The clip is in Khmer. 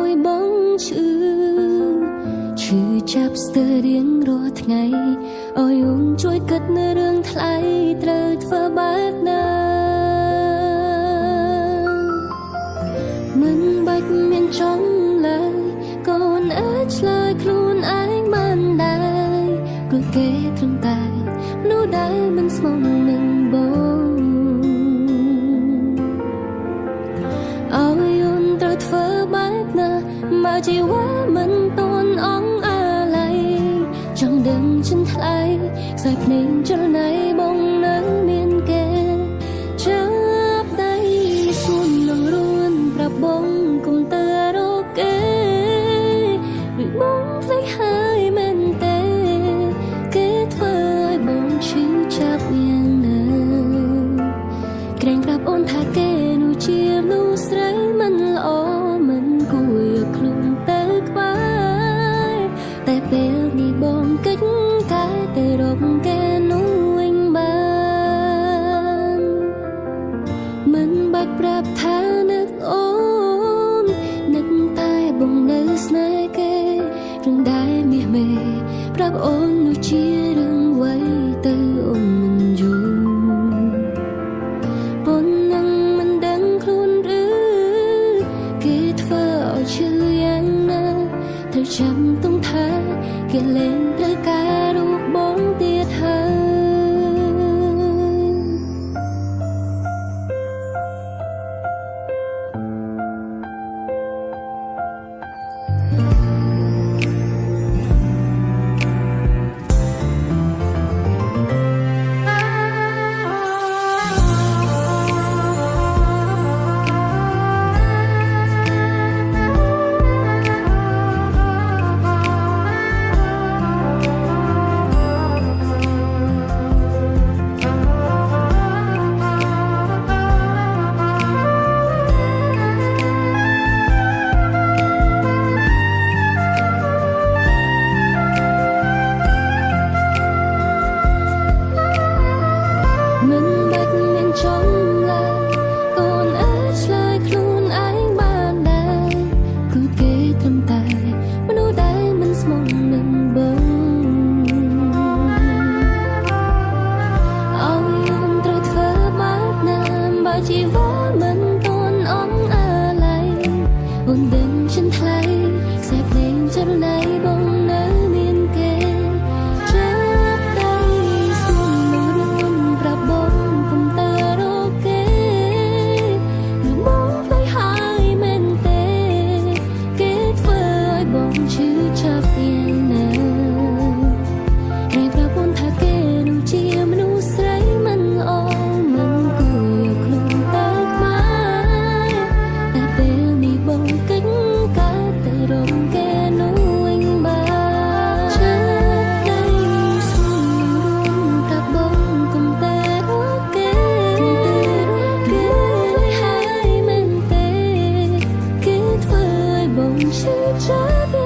ឲ្យបងឈឺចាប់ស្ទើររៀងរាល់ថ្ងៃឲ្យអូនជួយគិតនៅរឿងថ្លៃត្រូវធ្វើបែបណាមិនបាច់មានចង់ឡើយកូនអាចឆ្លើយខ្លួនឯងបានដែរព្រោះគេត្រឹមតែនោះដែលមិនស្មងនឹងបងឲ្យអូនត្រូវធ្វើបែបណាមកជីវ៉ាមិនតន់អងចង់ដឹងចិនថ្លៃខ្សែភ្នែកចលណៃបងនៅមានគេចាប់ដៃសួននឹងរួនប្រាប់បងកុំទៅរកគេឬបងភ្លេចហើយមែនទេគេធ្វើឲ្យបងឈឺចាប់យ៉ាងណាក្រែងប្រាប់អូនថាគេនោះជាមនុស្សស្រីមិនល្អមិនគួរយកខ្លួនទៅក្បែរតែពេលនេះបងកិច្ចតែទៅរកគេនោះវិញបានមិនបាច់ប្រាប់ថានឹកអូននឹកតែបងនៅស្នេហ៍គេរឿងដែលមាសមេប្រាប់អូននោះជារឿងអ្វីទៅអូនមិនយល់ប៉ុននឹងមិនដឹងខ្លួនឬគេធ្វើឲ្យឈឺយ៉ាងណាត្រូវចាំទុំថាគេលែងត្រូវការរូបបងទៀតហើយជីវ៉ាមិនតន់អងអាឡ័យអូនដឹងចិនថ្លៃខ្សែភ្នែកចលណៃបងនៅមានគេចាប់ដៃសួននឹងរួនប្រាប់បងកុំទៅរកគេឬបងភ្លេចហើយមែនទេគេធ្វើឲ្យបងឈឺចាប់យ៉ាងណាគេប្រាប់អូនថាគេនោះជាមនុស្សស្រីមិនល្អមិនគួរชื่อ